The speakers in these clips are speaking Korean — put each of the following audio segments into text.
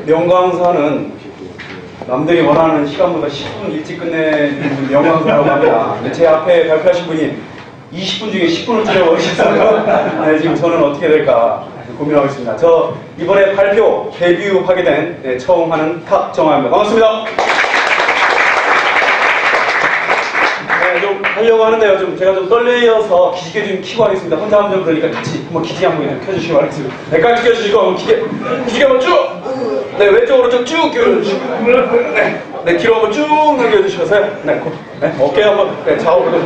명강사는 남들이 원하는 시간보다 10분 일찍 끝내는 명강사라고 합니다. 근데 제 앞에 발표하신 분이 20분 중에 10분을 줄여버리셨어요. 네, 지금 저는 어떻게 될까 고민하고 있습니다. 저 이번에 발표, 데뷔하게 된 처음 하는 탁정아입니다. 반갑습니다. 네, 좀 하려고 하는데요. 제가 좀 떨려서 기지개 좀 켜고 하겠습니다. 혼자 하면 좀 그러니까 같이 한번 기지개 한번 좀 켜주시기 바라겠습니다. 네, 깔 켜주시고 한번 기지개 한번 쭉! 네, 왼쪽으로 쭉 켜주시고 네, 뒤로 한번 쭉 넘겨주셔서요. 네, 어깨 한번 좌우로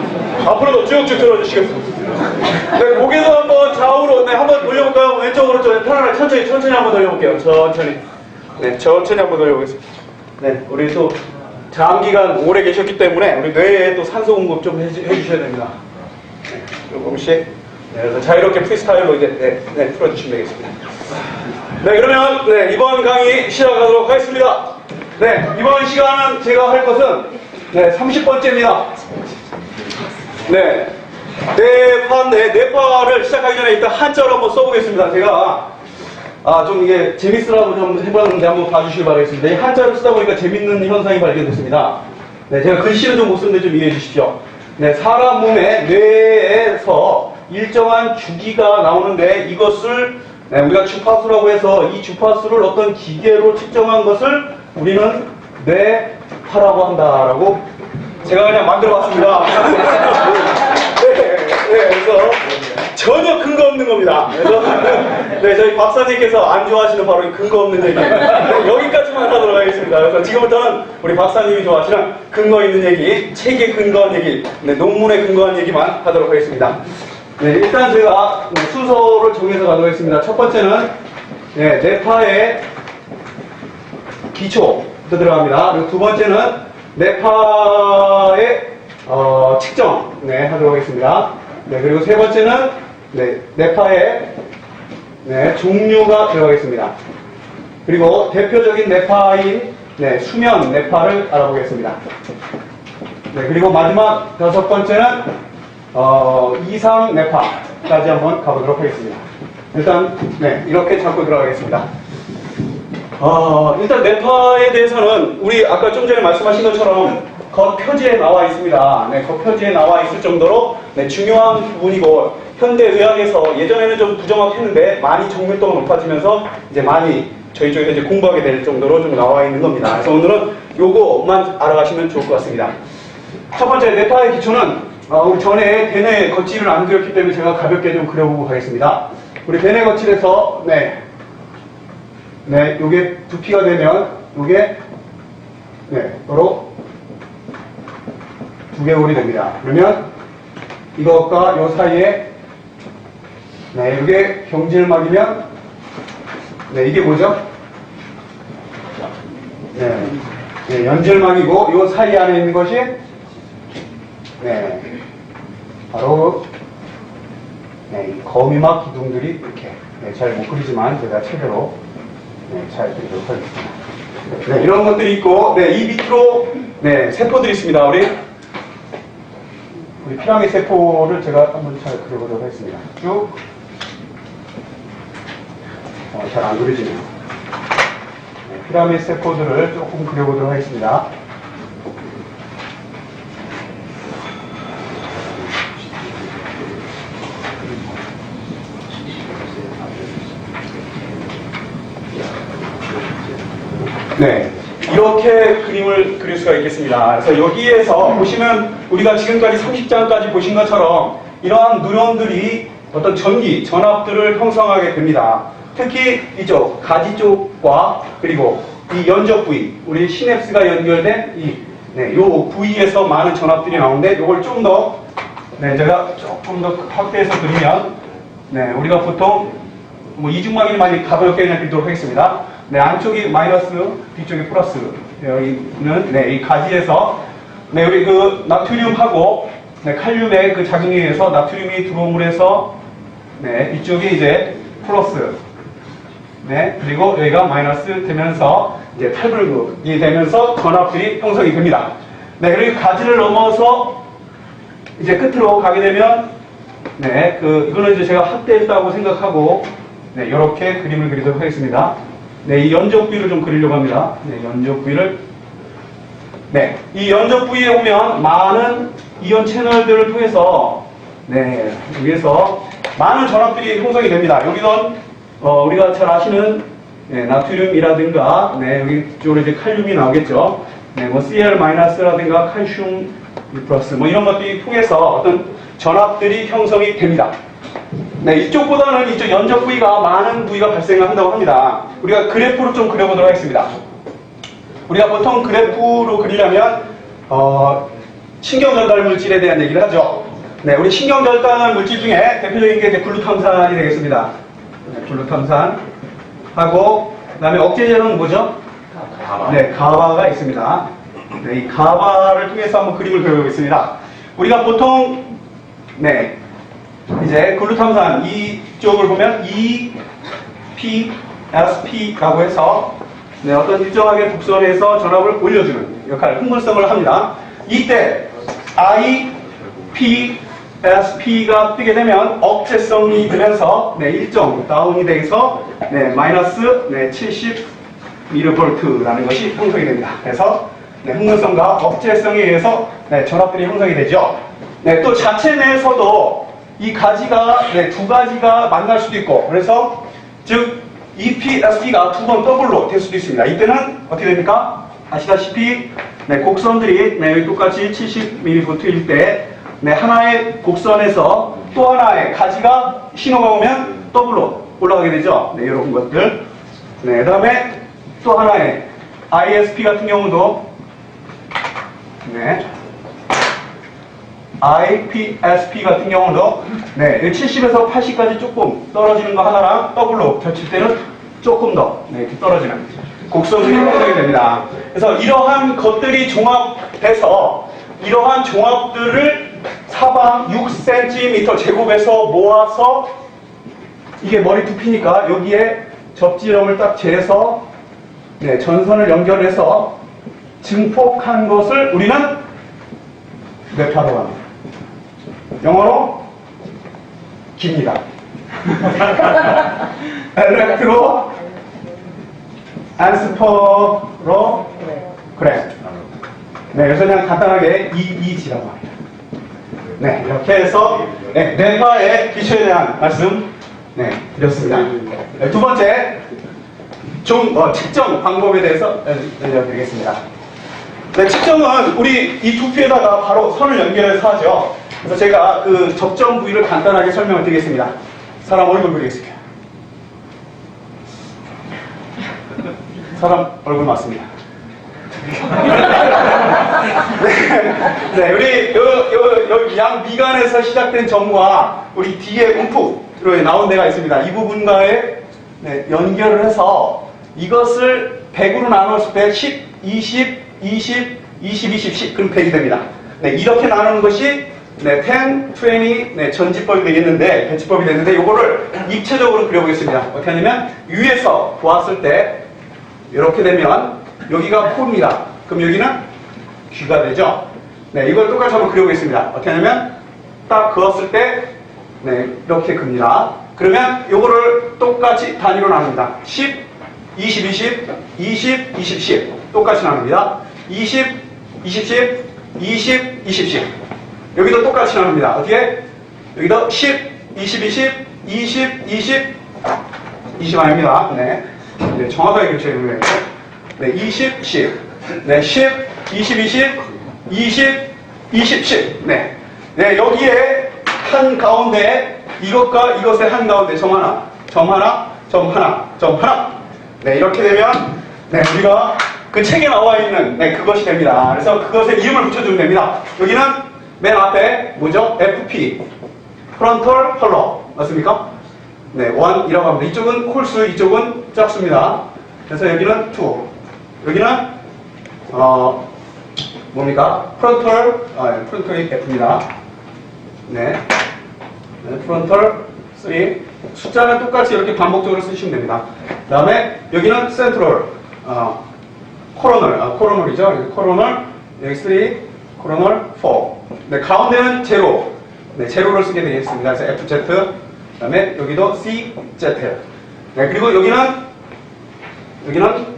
앞으로도 쭉쭉 들어주시겠습니다. 네, 고개도 한번 좌우로 한번 돌려볼까요? 왼쪽으로 좀 편안하게 천천히 한번 돌려볼게요. 천천히. 네, 천천히 한번 돌려보겠습니다. 네, 우리 또 장기간 오래 계셨기 때문에 우리 뇌에 또 산소 공급 좀 해주셔야 됩니다. 네, 조금씩. 네, 그래서 자유롭게 프리스타일로 이제 풀어주시면 되겠습니다. 네, 그러면 이번 강의 시작하도록 하겠습니다. 네, 이번 시간은 제가 할 것은 30번째입니다. 네, 뇌파를 시작하기 전에 일단 한자로 한번 써보겠습니다. 제가 좀 이게 재밌으라고 좀 해봤는데 한번 봐주시기 바라겠습니다. 이 한자를 쓰다 보니까 재밌는 현상이 발견됐습니다. 네, 제가 글씨는 좀 못 쓰는데 좀 이해해 주십시오. 네, 사람 몸의 뇌에서 일정한 주기가 나오는데 이것을 우리가 주파수라고 해서 이 주파수를 어떤 기계로 측정한 것을 우리는 뇌파라고 한다라고 제가 그냥 만들어봤습니다. 그래서 전혀 근거 없는 겁니다. 그래서 저희 박사님께서 안 좋아하시는 바로 이 근거 없는 얘기 여기까지만 하도록 하겠습니다. 그래서 지금부터는 우리 박사님이 좋아하시는 근거 있는 얘기, 책에 근거한 얘기, 논문에 근거한 얘기만 하도록 하겠습니다. 네, 일단 제가 순서를 정해서 가도록 하겠습니다. 첫 번째는 뇌파의 기초부터 들어갑니다. 그리고 두 번째는 뇌파의 측정 하도록 하겠습니다. 네, 그리고 세 번째는 뇌파의 종류가 들어가겠습니다. 그리고 대표적인 뇌파인 수면 뇌파를 알아보겠습니다. 네, 그리고 마지막 다섯 번째는 이상 뇌파까지 한번 가보도록 하겠습니다. 일단 이렇게 잡고 들어가겠습니다. 일단 뇌파에 대해서는 우리 아까 좀 전에 말씀하신 것처럼 겉표지에 나와 있습니다. 겉표지에 나와 있을 정도로 중요한 부분이고 현대의학에서 예전에는 좀 부정확했는데 많이 정밀도가 높아지면서 이제 많이 저희 쪽에서 이제 공부하게 될 정도로 좀 나와 있는 겁니다. 그래서 오늘은 요거만 알아가시면 좋을 것 같습니다. 첫 번째 뇌파의 기초는 우리 전에 대뇌 거치를 안 그렸기 때문에 제가 가볍게 좀 그려보고 가겠습니다. 우리 대뇌 거치에서 요게 두피가 되면 요게 바로 두개골이 됩니다. 그러면 이것과 요 사이에 요게 경질막이면 이게 뭐죠? 연질막이고 요 사이 안에 있는 것이 바로 이 거미막 기둥들이 이렇게 잘 못 그리지만 제가 체계로 잘 그리도록 하겠습니다. 이런 것들이 있고 이 밑으로 세포들이 있습니다. 우리 피라미드 세포를 제가 한번 잘 그려보도록 하겠습니다. 쭉 잘 안 그려지네요. 피라미드 세포들을 조금 그려보도록 하겠습니다. 이렇게 그림을 그릴 수가 있겠습니다. 그래서 여기에서 보시면 우리가 지금까지 30장까지 보신 것처럼 이러한 뉴런들이 어떤 전압들을 형성하게 됩니다. 특히 이쪽 가지 쪽과 그리고 이 연적 부위, 우리 시냅스가 연결된 요 부위에서 많은 전압들이 나오는데 요걸 좀 더 제가 조금 더 확대해서 그리면 우리가 보통 이중막이 많이 가볍게 그냥 그리도록 하겠습니다. 안쪽이 마이너스, 뒤쪽이 플러스. 여기는 이 가지에서 우리 그 나트륨하고 칼륨의 그 작용에 의해서 나트륨이 들어옴으로 해서 이쪽이 이제 플러스. 그리고 여기가 마이너스 되면서 이제 탈불극이 되면서 전압들이 형성이 됩니다. 그리고 가지를 넘어서 이제 끝으로 가게 되면 이거는 이제 제가 확대했다고 생각하고 네, 이렇게 그림을 그리도록 하겠습니다. 네, 이 연적 부위를 좀 그리려고 합니다. 네, 연적 부위를. 네, 이 연적 부위에 보면 많은 이온 채널들을 통해서, 네, 여기에서 많은 전압들이 형성이 됩니다. 여기는, 우리가 잘 아시는, 네, 나트륨이라든가, 네, 여기 쪽으로 이제 칼륨이 나오겠죠. 네, 뭐, Cl-라든가 칼슘 플러스, 뭐, 이런 것들이 통해서 어떤 전압들이 형성이 됩니다. 네, 이쪽보다는 이쪽 연적 부위가 많은 부위가 발생을 한다고 합니다. 우리가 그래프로 좀 그려보도록 하겠습니다. 우리가 보통 그래프로 그리려면 신경전달 물질에 대한 얘기를 하죠. 네, 우리 신경전달 물질 중에 대표적인 게 이제 글루탐산이 되겠습니다. 네, 글루탐산 하고 그다음에 억제제는 뭐죠? 가바. 네, 가바가 있습니다. 네, 이 가바를 통해서 한번 그림을 그려보겠습니다. 우리가 보통 네, 이제 글루탐산 이쪽을 보면 EPSP라고 해서 네, 어떤 일정하게 곡선에서 전압을 올려주는 역할, 흥분성을 합니다. 이때 IPSP가 뜨게 되면 억제성이 되면서 네, 일정 다운이 돼서 네, 마이너스 네, 70mV라는 것이 형성이 됩니다. 그래서 네, 흥분성과 억제성에 의해서 네, 전압들이 형성이 되죠. 네, 또 자체 내에서도 이 가지가 네, 두 가지가 만날 수도 있고, 그래서 즉 EPSP가 두 번 더블로 될 수도 있습니다. 이때는 어떻게 됩니까? 아시다시피 네, 곡선들이 네, 여기 똑같이 70mV일 때 네, 하나의 곡선에서 또 하나의 가지가 신호가 오면 더블로 올라가게 되죠. 네, 이런 것들. 네, 그 다음에 또 하나의 ISP 같은 경우도 네, IPSP 같은 경우도 네, 70에서 80까지 조금 떨어지는 거 하나랑 더블로 겹칠 때는 조금 더 네, 이렇게 떨어지는 곡선들이 형성이 됩니다. 그래서 이러한 것들이 종합돼서 이러한 종합들을 사방 6cm 제곱에서 모아서 이게 머리 두피니까 여기에 접지점을 딱 재서 네, 전선을 연결해서 증폭한 것을 우리는 뇌파라고 합니다. 영어로 깁니다. 엘렉트로 안스퍼로 그래. 네, 그래서 그냥 간단하게 EEG라고 합니다. 네, 이렇게 해서 네, 뇌파의 기초에 대한 말씀 네, 드렸습니다. 네, 두 번째 측정 방법에 대해서 알려드리겠습니다. 네, 측정은 우리 이 두피에다가 바로 선을 연결해서 하죠. 그래서 제가 그 적정 부위를 간단하게 설명을 드리겠습니다. 사람 얼굴 그리겠습니다. 사람 얼굴 맞습니다. 네, 우리 요 양 미간에서 시작된 점과 우리 뒤에 움푹으로 나온 데가 있습니다. 이 부분과의 네, 연결을 해서 이것을 100으로 나눴을 때 10, 20, 20, 20, 20, 10 그럼 100이 됩니다. 네, 이렇게 나누는 것이 네, 10, 20 네, 전지법이 되겠는데 배치법이 되는데 이거를 입체적으로 그려보겠습니다. 어떻게 하냐면 위에서 보았을 때 이렇게 되면 여기가 코입니다. 그럼 여기는 귀가 되죠. 네, 이걸 똑같이 한번 그려보겠습니다. 어떻게 하냐면 딱 그었을 때 네, 이렇게 큽니다. 그러면 이거를 똑같이 단위로 나눕니다. 10, 20, 20, 20, 20, 10 똑같이 나눕니다. 20, 20, 10, 20, 20, 10 여기도 똑같이 나눕니다. 어떻게? 여기도 10, 20, 20, 20, 20, 20 아닙니다. 네, 네 정확하게 그려야 돼요. 네, 20, 10, 네, 10, 20, 20, 20, 20, 10 네, 네 여기에 한 가운데 이것과 이것의 한 가운데 점 하나, 점 하나, 점 하나, 점 하나 네, 이렇게 되면 네, 우리가 그 책에 나와 있는 네, 그것이 됩니다. 그래서 그것에 이름을 붙여주면 됩니다. 여기는 맨 앞에 뭐죠? FP 프론털 컬러 맞습니까? 네, 1이라고 합니다. 이쪽은 콜수, 이쪽은 짝수입니다. 그래서 여기는 2 여기는 뭡니까? 프론털이 F입니다. 네, 네 프론털 3 숫자는 똑같이 이렇게 반복적으로 쓰시면 됩니다. 그 다음에 여기는 센트럴 코로널이죠. 코로널 여기 3 코로널 4 네, 가운데는 제로 네, 제로를 쓰게 되겠습니다. 그래서 FZ 그 다음에 여기도 CZ 네, 그리고 여기는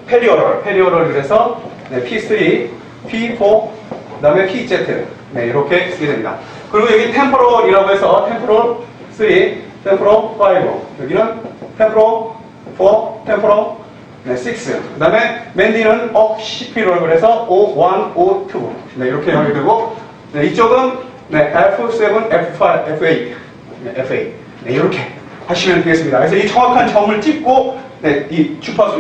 페리오럴 그래서 네, P3, P4, 그 다음에 PZ 네, 이렇게 쓰게 됩니다. 그리고 여기 템포럴이라고 해서 템포럴 3, 템포럴 5 여기는 템포럴 4, 템포럴 네, 6 그 다음에 맨디는 occipital 그래서 O1, O2 네, 이렇게 하게 되고 네, 이쪽은 네, F7, F5, F8 네, F8 네, 이렇게 하시면 되겠습니다. 그래서 이 정확한 점을 찍고 네, 이 주파수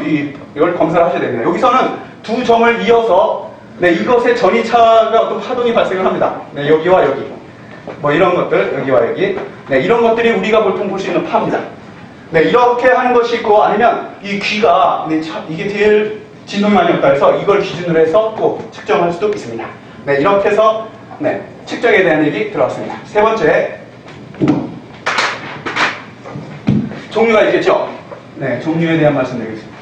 이걸 검사를 하셔야 됩니다. 여기서는 두 점을 이어서 네, 이것의 전이차가 어떤 파동이 발생을 합니다. 네, 여기와 여기 뭐 이런 것들 여기와 여기 네, 이런 것들이 우리가 보통 볼 수 있는 파입니다. 네, 이렇게 하는 것이 있고 아니면 이 귀가 네, 이게 제일 진동이 많이 없다 해서 이걸 기준으로 해서 또 측정할 수도 있습니다. 네, 이렇게 해서 네, 측정에 대한 얘기 들어왔습니다. 세 번째 종류가 있겠죠? 네, 종류에 대한 말씀드리겠습니다.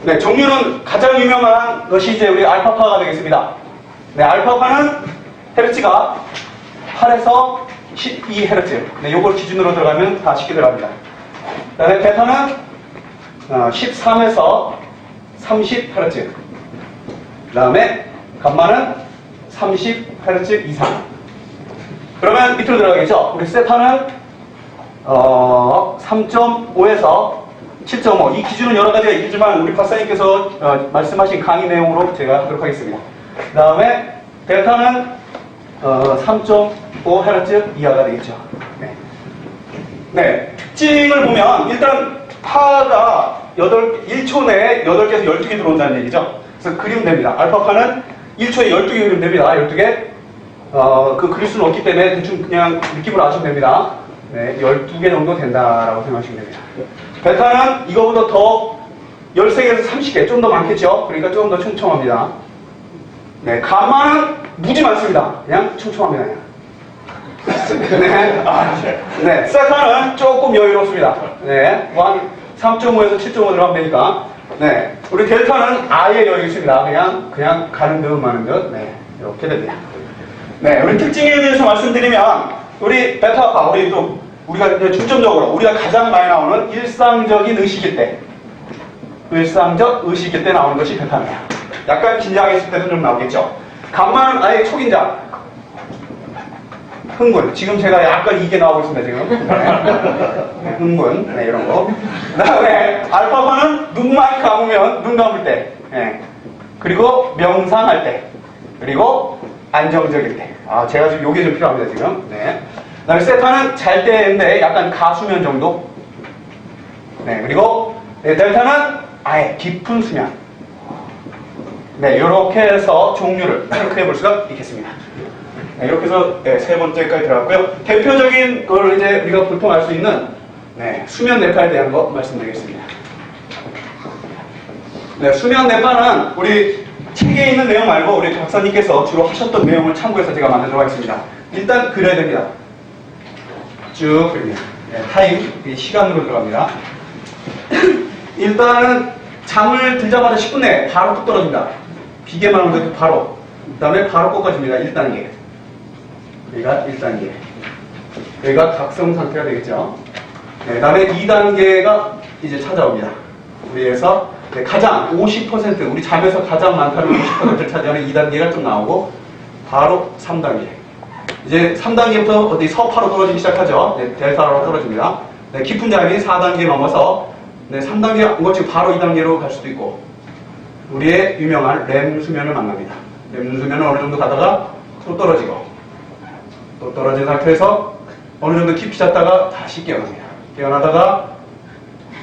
네, 종류는 가장 유명한 것이 이제 우리 알파파가 되겠습니다. 네, 알파파는 헤르츠가 8에서 12Hz. 네, 요걸 기준으로 들어가면 다 쉽게 들어갑니다. 그 다음에 베타는 13에서 30Hz. 그 다음에 감마는 30Hz 이상. 그러면 밑으로 들어가겠죠? 우리 세타는 3.5에서 7.5. 이 기준은 여러 가지가 있겠지만 우리 박사님께서 말씀하신 강의 내용으로 제가 하도록 하겠습니다. 그 다음에 델타는 3.5Hz 이하가 되겠죠. 네. 네. 특징을 보면 일단 파가 1초 내에 8개에서 12개 들어온다는 얘기죠. 그래서 그리면 됩니다. 알파파는 1초에 12개 그리면 됩니다. 12개. 그 그릴 수는 없기 때문에 대충 그냥 느낌으로 아시면 됩니다. 네, 12개 정도 된다라고 생각하시면 됩니다. 베타는 이거보다 더 13개에서 30개, 좀 더 많겠죠? 그러니까 조금 더 촘촘합니다. 네, 감마는 무지 많습니다. 그냥 촘촘합니다. 네, 네, 세타는 조금 여유롭습니다. 네, 한 3.5에서 7.5 들어가면 되니까. 네, 우리 델타는 아예 여유 있습니다. 그냥 가는 듯 마는 듯. 네, 이렇게 됩니다. 네, 우리 특징에 대해서 말씀드리면, 우리 베타파, 우리가 중점적으로 우리가 가장 많이 나오는 일상적 의식일 때 나오는 것이 베타입니다. 약간 긴장했을 때도 좀 나오겠죠. 감마는 아예 초긴장, 흥분. 지금 제가 약간 이게 나오고 있습니다, 지금. 네, 흥분, 네, 이런 거. 그 다음에 알파파는 눈만 감으면, 눈 감을 때, 네. 그리고 명상할 때, 그리고 안정적일 때. 제가 지금 요게 좀 필요합니다, 지금. 네. 그 다음에 세타는 잘 때인데 약간 가수면 정도. 네, 그리고 네, 델타는 아예 깊은 수면. 네, 이렇게 해서 종류를 체크해 볼 수가 있겠습니다. 네, 이렇게 해서 네, 세 번째까지 들어갔고요. 대표적인 걸 이제 우리가 보통 알 수 있는 네, 수면 뇌파에 대한 거 말씀드리겠습니다. 네, 수면 뇌파는 우리 책에 있는 내용 말고 우리 박사님께서 주로 하셨던 내용을 참고해서 제가 만들도록 하겠습니다. 일단 그려야 됩니다. 쭉 그립니다. 네, 타임, 시간으로 들어갑니다. 일단은 잠을 들자마자 10분 내에 바로 뚝 떨어집니다. 비계만 오는데 바로. 그 다음에 바로 꺾어집니다. 1단계. 여기가 1단계. 여기가 각성 상태가 되겠죠. 네, 그 다음에 2단계가 이제 찾아옵니다. 우리에서 네, 가장 50%, 우리 잠에서 가장 많다는 50%를 차지하는 2단계가 좀 나오고 바로 3단계. 이제 3단계부터 어디 서파로 떨어지기 시작하죠. 네, 델타로 떨어집니다. 네, 깊은 잠이 4단계 넘어서 네, 3단계 온 것이 바로 2단계로 갈 수도 있고 우리의 유명한 렘 수면을 만납니다. 렘 수면은 어느 정도 가다가 또 떨어지고 또 떨어진 상태에서 어느 정도 깊이 잤다가 다시 깨어납니다. 깨어나다가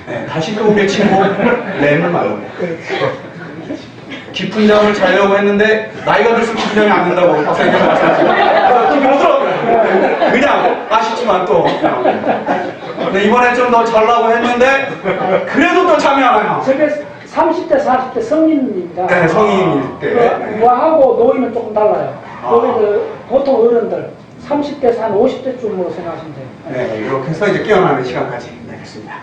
네, 다시 또 외치고 렘을 만납니다. 깊은 잠을 자려고 했는데 나이가 들수록 깊은 잠이 안 된다고 박사님께서 말씀하시고 깊이 못 들어갑니다. 그냥 아쉽지만 또 네, 이번에 좀 더 자려고 했는데 그래도 또 잠이 안 와요. 저게 30대, 40대 성인입니다. 네, 성인일 때. 노하고 노인은 조금 달라요. 노인들, 보통 어른들 30대에서 한 50대쯤으로 생각하시면 돼요. 네, 이렇게 해서 이제 깨어나는 시간까지 되겠습니다.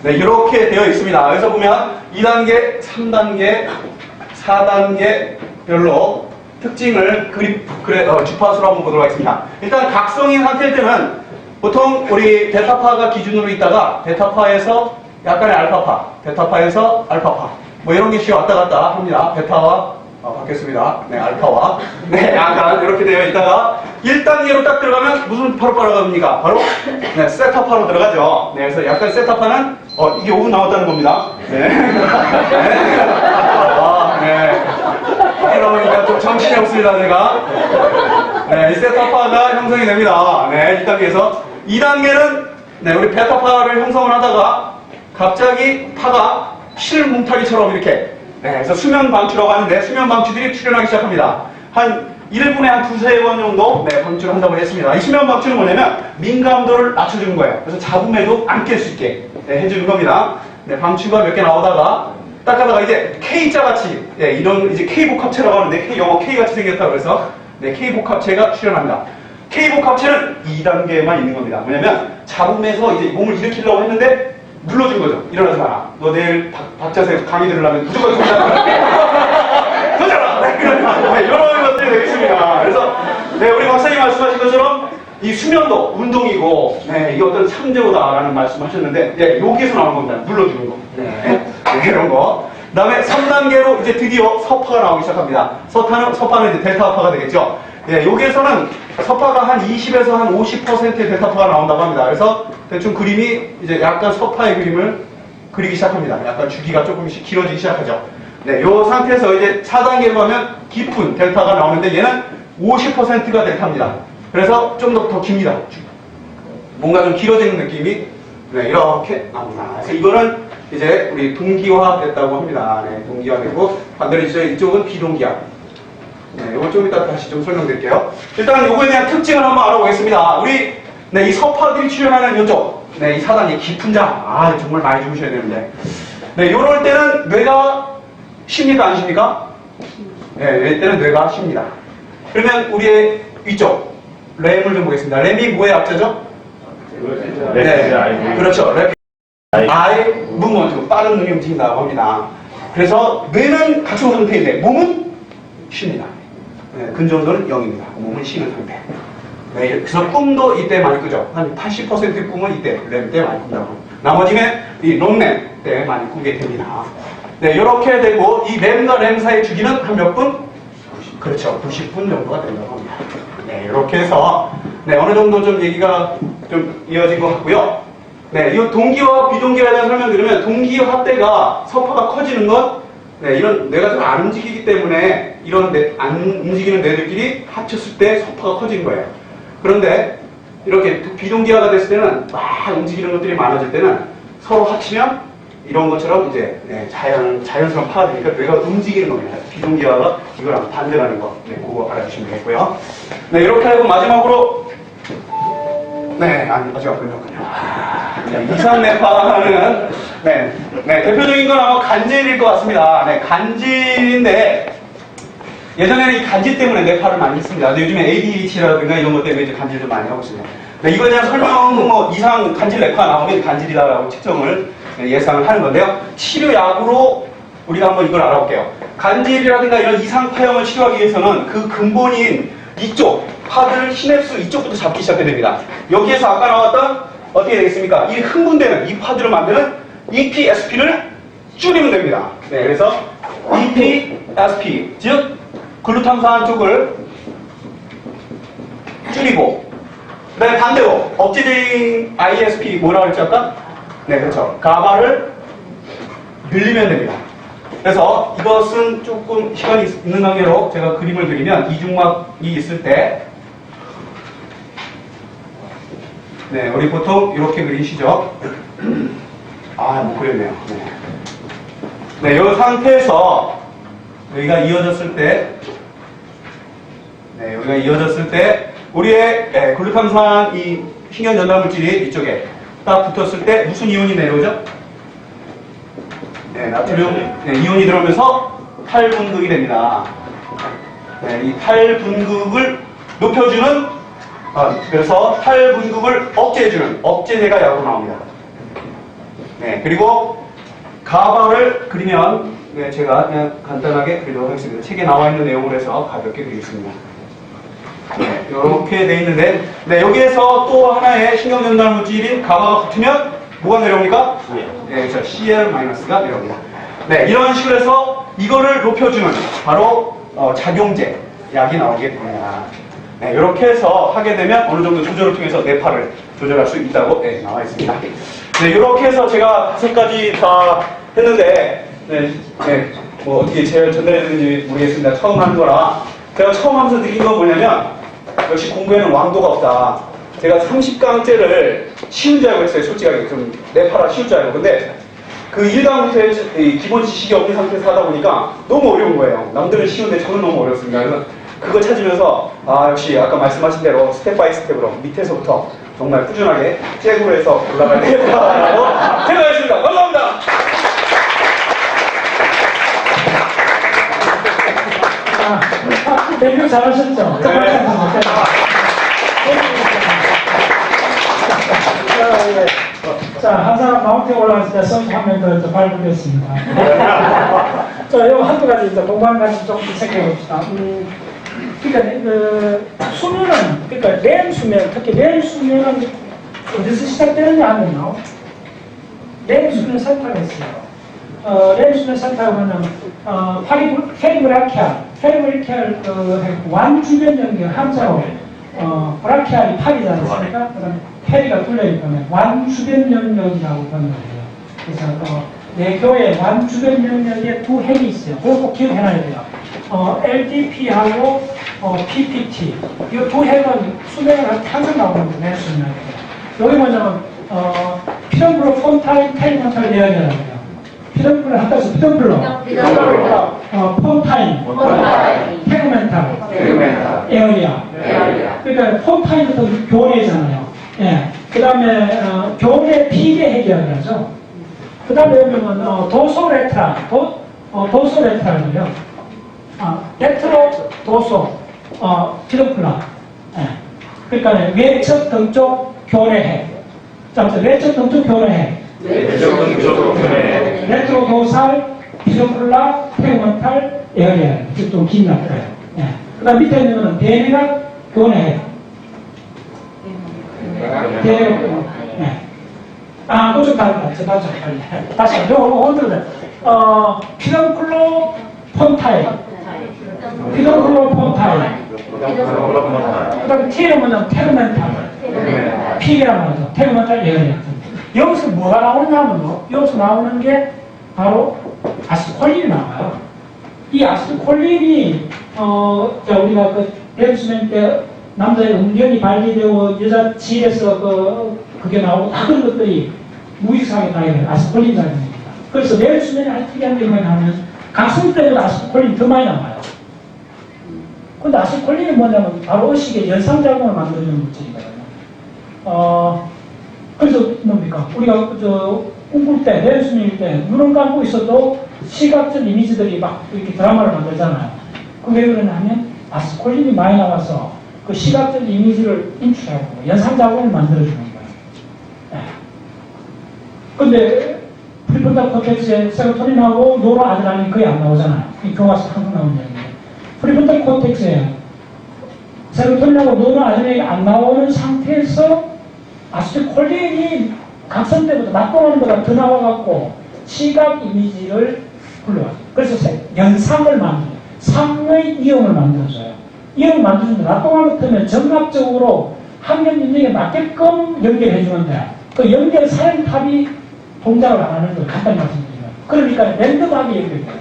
네, 이렇게 되어 있습니다. 그래서 보면 2단계, 3단계, 4단계 별로 특징을 주파수로 한번 보도록 하겠습니다. 일단 각성인 상태일 때는 보통 우리 베타파가 기준으로 있다가 베타파에서 약간의 알파파, 베타파에서 알파파 뭐 이런 게 왔다 갔다 합니다. 베타와 바뀌었습니다. 네, 알파와 네, 약간 이렇게 되어 있다가 1단계로 딱 들어가면 무슨 파로 들어갑니까? 바로 네, 세타파로 들어가죠. 네, 그래서 약간 세타파는 이게 5분 나왔다는 겁니다. 네. 네. 그러니까 좀 정신이 없습니다, 제가. 네, 이 세타파가 형성이 됩니다. 네, 1단계에서. 2단계는, 네, 우리 베타파를 형성을 하다가 갑자기 파가 실뭉타리처럼 이렇게, 네, 그래서 수면 방추라고 하는데 수면 방추들이 출현하기 시작합니다. 한 1분에 한 두세 번 정도, 네, 방추를 한다고 했습니다. 이 수면 방추는 뭐냐면 민감도를 낮춰주는 거예요. 그래서 잡음에도 안 깰 수 있게, 네, 해주는 겁니다. 네, 방추가 몇 개 나오다가 딱 하다가 이제 K자 같이, 네, 이런 이제 K복합체라고 하는데 영어 K같이 생겼다고 해서 네, K복합체가 출현합니다. K복합체는 2단계에만 있는 겁니다. 뭐냐면 잡음에서 이제 몸을 일으키려고 했는데 눌러준 거죠. 일어나지 마라. 너 내일 박자세 강의 들으려면 무조건 손잡아. 손잡아. 네, 이런 것들이 되겠습니다. 그래서 네, 우리 박사님 말씀하신 것처럼 이 수면도 운동이고, 네, 이게 어떤 참제오다라는 말씀하셨는데, 네, 여기에서 나오는 겁니다. 눌러주는 거. 네, 이런 거. 그 다음에 3단계로 이제 드디어 서파가 나오기 시작합니다. 서파는 이제 델타파가 되겠죠. 네, 여기에서는 서파가 한 20에서 한 50%의 델타파가 나온다고 합니다. 그래서 대충 그림이 이제 약간 서파의 그림을 그리기 시작합니다. 약간 주기가 조금씩 길어지기 시작하죠. 네, 요 상태에서 이제 4단계로 가면 깊은 델타가 나오는데 얘는 50%가 델타입니다. 그래서 좀 더 깁니다. 뭔가 좀 길어지는 느낌이 네, 이렇게 나옵니다. 그래서 이거는 이제 우리 동기화 됐다고 합니다. 네, 동기화 되고 반대로 이쪽은 비동기화. 네, 이거 좀 이따 다시 좀 설명드릴게요. 일단 요거에 대한 특징을 한번 알아보겠습니다. 우리 네, 이 서파들이 출현하는 요쪽, 네, 이 4단계 깊은 잠, 정말 많이 주무셔야 되는데, 네, 요럴 때는 뇌가 쉽니까 안 쉽니까? 네, 이때는 뇌가 쉽니다. 그러면 우리의 위쪽 램을 좀 보겠습니다. 램이 뭐의 약자죠? 네, 그렇죠. 램. 아이 무브먼트, 빠른 눈이 움직인다고 합니다. 그래서 뇌는 갖춘 상태인데 몸은 쉽니다. 네, 근전도는 0입니다. 몸은 쉬는 상태. 네, 그래서 꿈도 이때 많이 꾸죠. 한 80%의 꿈은 이때, 램 때 많이 꾼다고. 나머지는 이 롱램 때 많이 꾸게 됩니다. 네, 이렇게 되고 이 램과 램 사이의 주기는 한 몇 분? 그렇죠. 90분 정도가 된다고 합니다. 네, 이렇게 해서 네, 어느 정도 좀 얘기가 좀 이어진 것 같고요. 네, 이 동기화, 비동기화에 대한 설명드리면 동기화 때가 서파가 커지는 것, 네, 이런 뇌가 좀 안 움직이기 때문에 이런 안 움직이는 뇌들끼리 합쳤을 때 서파가 커지는 거예요. 그런데 이렇게 비동기화가 됐을 때는 막 움직이는 것들이 많아질 때는 서로 합치면 이런 것처럼 이제 네, 자연스러운 파가 되니까 뇌가 움직이는 겁니다. 비동기화가 이거랑 반대라는 거, 네, 그거 알아주시면 되겠고요. 네, 이렇게 하고 마지막으로 네, 아니 마지막 끝났군요. 네, 이산내파는 네, 대표적인 건 아마 간질일 것 같습니다. 네, 간질인데 예전에는 이 간질 때문에 뇌파를 많이 했습니다. 근데 요즘에 ADHD라든가 이런 것 때문에 이제 간질 좀 많이 하고 있습니다. 네, 이거에 대한 설명 뭐 이상 간질 뇌파 나오면 간질이다라고 측정을 예상을 하는 건데요. 치료약으로 우리가 한번 이걸 알아볼게요. 간질이라든가 이런 이상 파형을 치료하기 위해서는 그 근본인 이쪽 파들 시냅스 이쪽부터 잡기 시작해야 됩니다. 여기에서 아까 나왔던 어떻게 되겠습니까? 이 흥분되는 이 파들을 만드는 EPSP를 줄이면 됩니다. 네, 그래서 EPSP 즉 글루탐산 쪽을 줄이고 그다음에 반대로 억제제인 ISP 뭐라고 했죠 아까? 네, 그렇죠. 가바를 늘리면 됩니다. 그래서 이것은 조금 시간이 있는 관계로 제가 그림을 그리면 이중막이 있을 때 네, 우리 보통 이렇게 그리시죠. 못 그렸네요. 네, 이 상태에서 여기가 이어졌을 때 네, 여기가 이어졌을 때 우리의 글루탐산 이 신경 전달 물질이 이쪽에 딱 붙었을 때 무슨 이온이 내려오죠? 네, 나트륨 이온이 들어오면서 탈분극이 됩니다. 네, 이 탈분극을 높여주는 그래서 탈분극을 억제해주는 억제제가 약으로 나옵니다. 네, 그리고 가바를 그리면 네, 제가 그냥 간단하게 그리도록 하겠습니다. 책에 나와 있는 내용을 해서 가볍게 그리겠습니다. 네, 이렇게 돼 있는데, 네, 여기에서 또 하나의 신경 전달 물질인 가마가 붙으면 뭐가 내려옵니까? 네, 저 Cl-가 내려옵니다. 네, 이런 식으로 해서 이거를 높여주는 바로 작용제 약이 나오게 됩니다. 네, 이렇게 해서 하게 되면 어느 정도 조절을 통해서 뇌파를 조절할 수 있다고 네, 나와 있습니다. 네, 이렇게 해서 제가 5가지 다 했는데, 뭐 어떻게 제가 전달해드는지 모르겠습니다. 처음 하는 거라. 제가 처음 하면서 느낀 건 뭐냐면, 역시 공부에는 왕도가 없다. 제가 30강째를 쉬운 줄 알고 했어요. 솔직하게. 좀 뇌파라 쉬울 줄 알고. 근데 그 1강부터의 기본 지식이 없는 상태에서 하다 보니까 너무 어려운 거예요. 남들은 쉬운데 저는 너무 어렵습니다. 그래서 그거 찾으면서 역시 아까 말씀하신 대로 스텝 바이 스텝으로 밑에서부터 정말 꾸준하게 잭으로 해서 올라가야 되겠다라고 생각했습니다. 감사합니다. 데뷔 잘하셨죠? 자, 한 사람 마운틴 올라갔을 때 선수 한 명 더 밟겠습니다. 자, 요 한두 가지 이제 공부한 가지 좀 생각해 봅시다. 그러니까 수면은, 그러니까 렘 수면, 특히 렘 수면은 어디서 시작되느냐 하면요. 렘 수면 센터가 있어요. 렘 수면 센터가 뭐냐면 페리브라키알 완 주변 연결 한자로 브라키알이 팔이지 않습니까? 그다음에 페리가 뚫려있기 때문에 완 주변 연결이라고 번역해요. 그래서 뇌교의 완 주변 연결에 두 핵이 있어요. 그거 꼭 기억해놔야 돼요. LDP하고 PPT 이 두 핵은 수명을 할 때 항상 나오는 거예요. 뇌 수명할 때. 여기 뭐냐면 피덤블로 폰타인 테리먼탈 내역이라고 해요. 피덤블로 아까서 피덤블로 폰타인 테그멘탈 에어리아. 그러니까 폰타인부터 교내잖아요. 예. 그 다음에 교내 피계 해결하죠. 그 다음에 여기는 도소레트라 도소레트라고요. 레트로 도소 피덤플라. 예. 그러니까 외측 등쪽 교내해. 자, 외측 등쪽 교내해. 레트로 도살 피덤플라 테그멘탈 에어리아. 좀 긴 납가요. 예. 그 다음 밑에 있는 거는 대뇌각 교내해. 네. 그거 좀 다르다. 다시, 오늘은, 피덤클로 폰타일. 피덤클로 폰타일. 그 다음에 T는 뭐냐면 테그멘탈. P라고 하죠. 테그멘탈 예언이야. 여기서 뭐가 나오냐면요. 여기서 나오는 게 바로 아스콜린이 나와요. 이 아스콜린이, 자, 우리가 렘수면 때 남자의 음경이 발기되고 여자 질에서 그게 나오고 다 그런 것들이 무의식하게 나와요. 아스콜린 작용입니다. 그래서 매일 수면에 아주 특이한 게 뭐냐면 가슴 때문에 아스콜린이 더 많이 나와요. 근데 아스콜린이 뭐냐면 바로 의식의 연상작용을 만들어주는 물질이거든요. 그래서 뭡니까? 우리가 꿈꿀 때, 매일 수면일 때 눈을 감고 있어도 시각적 이미지들이 막 이렇게 드라마를 만들잖아요. 그게 왜 그러냐면 아스콜린이 많이 나와서 그 시각적 이미지를 인출하고 연상작용을 만들어주는 거예요. 근데 프리프론탈 코텍스에 세로토닌하고 노르아드레날린이 거의 안 나오잖아요. 이 교과서 항상 나오는 얘기인데 프리프론탈 코텍스에 세로토닌하고 노르아드레날린이 안 나오는 상태에서 아세틸콜린이 각성 때부터 낙동하는 것보다 더 나와갖고 시각 이미지를 불러와요. 그래서 연상을 만들어요. 상의 이용을 만들어줘요. 이용을 만들어주는데 낙동화 같으면 정합적으로 환경 인증에 맞게끔 연결해주는데 그 연결 사행탑이 동작을 안 하는 걸 간단히 말씀드리면 그러니까 랜덤하게 연결돼요.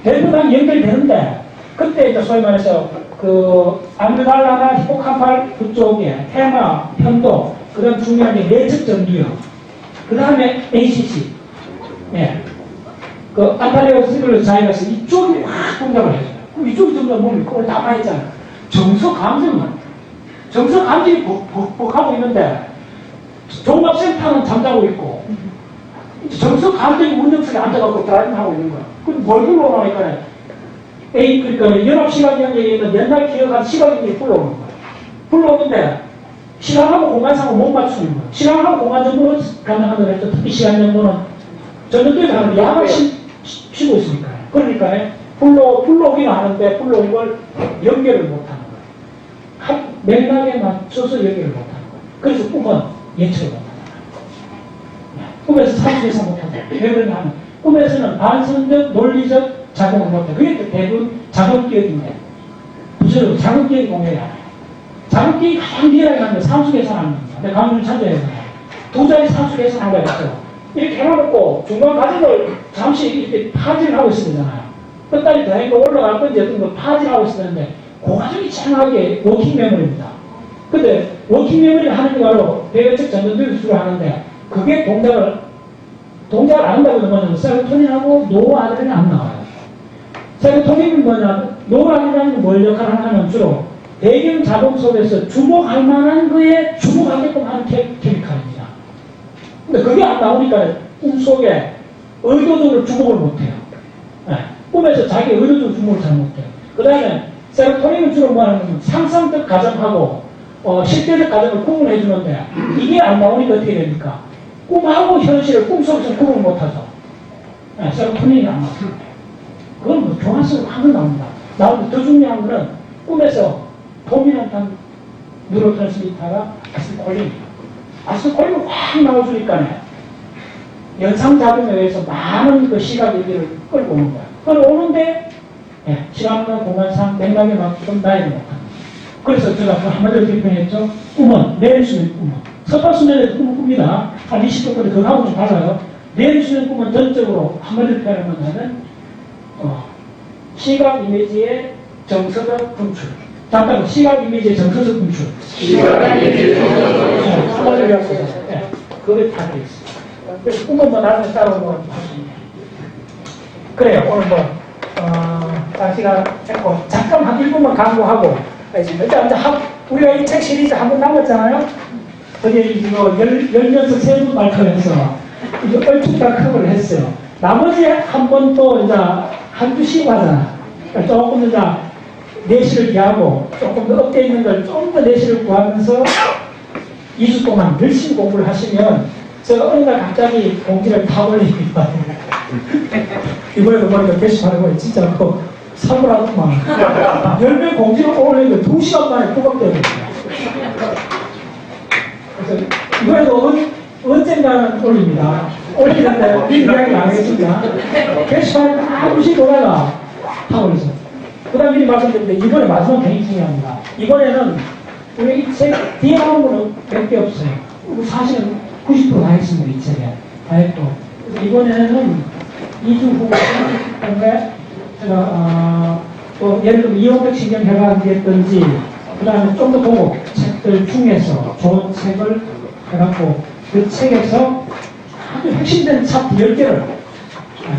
랜덤하게 연결되는데 그때 이제 소위 말해서 암그달라나 히포캄팔 그쪽에 테마, 편도 그 다음 중요한 게 내측 전두엽 그 다음에 ACC 안탈레오스티블러스 자이러스 이쪽이 확 동작을 해줘요. 그럼 이쪽이 점점 몸이 꼴 남아있잖아요. 정서 감정이 복하고 있는데 종합센터는 잠자고 있고 정서 감정이 운전석에 앉아갖고 드라이빙 하고 있는 거야. 그럼 뭘 불러오니까 그러니까 연합시각연결에 있는 옛날 기억한 시각연결이 불러오는 거야. 불러오는데 시간하고 공간상으로 못 맞추는 거야. 시간하고 공간 정보는 가능한 걸 했죠. 특히 시간 정보는 전년도에 가면 약을 쉬고 있으니까. 그러니까 불러오기는 하는데 불러온 걸 연결을 못하는 거예요. 맥락에 맞춰서 얘기를 못하는 거예요. 그래서 꿈은 예측을 못하잖아요. 꿈에서 상수계산 못하잖아요. 왜 그러냐 하면 꿈에서는 반성적, 논리적 작용을 못해요. 그게 대부분 작업기억인데 부수적으로 작업기억이 공개해야 해요. 작업기억이 가장 미래하게 하는 게 상수계산하는 겁니다. 근데 강의를 찾아야 되잖아요. 도자기 상수계산하고 있죠. 이렇게 해놓고 중간 과정을 잠시 이렇게 파진을 하고 있어야 되잖아요. 끝까지 더하니까 올라갈 건지 어떤 걸 파진하고 있어야 되는데 그 과정이 정확하게 워킹 메모리입니다. 근데 워킹 메모리를 하는 게 바로 배회적 전전도 기술을 하는데 그게 동작을 안 한다고 하면 뭐냐면 세로토닌하고 노아드레날린이 안 나와요. 세로토닌은 뭐냐, 노아드레날린이 뭘 역할을 하냐면 주로 배경 자동 속에서 주목할 만한 거에 주목하게끔 하는 케미칼입니다. 근데 그게 안 나오니까 꿈속에 의도적으로 주목을 못해요. 네. 꿈에서 자기 의도적으로 주목을 잘 못해요. 그 다음에 세로토닌은 주로 뭐하냐면 상상적 가정하고 실제적 가정을 구분해 주는데 이게 안 나오니까 어떻게 됩니까? 꿈하고 현실을 꿈속에서 구분 못하죠. 네, 세로토닌이 안 나옵니다. 그건 뭐 교환성으로 하늘 나옵니다. 나오는데 더 중요한 거는 꿈에서 도미넌트한 뉴로트랜스미터가 아세틸콜린입니다. 아세틸콜린을 확 나와주니까 연상작용에 의해서 많은 그 시각 얘기를 끌고 오는 거야. 끌어오는데 시간과 공간상 맥락에 맞게끔 나이를 못합니다. 그래서 제가 그 한마디로 비판했죠. 꿈은 내일 수면 꿈은 서파수면에도 꿈을 꿉니다. 한 20분 전에 그거하고 좀 달라요. 내일 수면 꿈은 전적으로 한마디로 표현하면 시각 이미지의 정서적 분출. 잠깐 시각 이미지의 정서적 분출. 시각 이미지의 정서적 분출. 한마디로 표현하면 그게 다 되어 있습니다. 그래서 꿈은 뭐 나중에 따로 뭐 할수 있네요. 그래요. 오늘 시간 했고 잠깐 한 1분만 강구하고 일단 우리가 이 책 시리즈 한 번 남았잖아요. 저게 이거 열면서 세 분 발표해서 이거 얼추다 커버를 했어요. 나머지 한 번 또 이제 한 주 쉬고 하잖아. 그러니까 조금 이제 내실을 기하고 조금 더 업돼 있는 걸 좀 더 내실을 구하면서 2주 동안 열심히 공부를 하시면 제가 어느 날 갑자기 공지를 다 올립니다. 이번에도 보니까 게시판에 보니 진짜 그 사고라더만 10명 공지를 올리는데 2시간 만에 포각되거든요. 그래서 이번에도 언젠가는 올립니다. 올리는데 이 이야기 안 하겠습니다. 게시판에 아무시 보다가 다 올리죠. 그 다음 미리 말씀드리는데 이번에 마지막 굉장히 중요합니다. 이번에는 우리 이 책 뒤에 나오는 거는 몇 개 없어요. 사실은 90% 다 했습니다. 이 책에 다 했고. 그래서 이번에는 2주 후에 제가 또 예를 들면 이원백 신경회가 어디였던지 그 다음에 좀 더 보고 책들 중에서 좋은 책을 해갖고 그 책에서 아주 핵심된 차트 10개를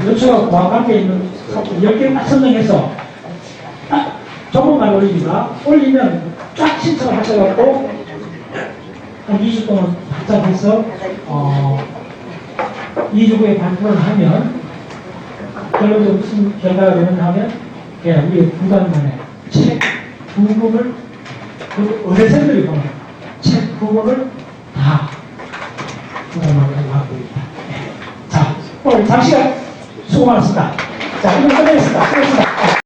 요청과 관계 있는 차트 10개를 선정해서 조금만 올립니다. 올리면 쫙 신청을 하셔갖고 한 2주 동안 답답해서 2주 후에 발표를 하면 결론적으로 무슨 결과가 되는가 하면 우리 2달 만에 책 2권을 그 의대생들이 보는 책 2권을 다 2달 만에 하고 있다. 자, 오늘 잠시간 수고 많았습니다. 자, 이거 끝내겠습니다. 수고했습니다.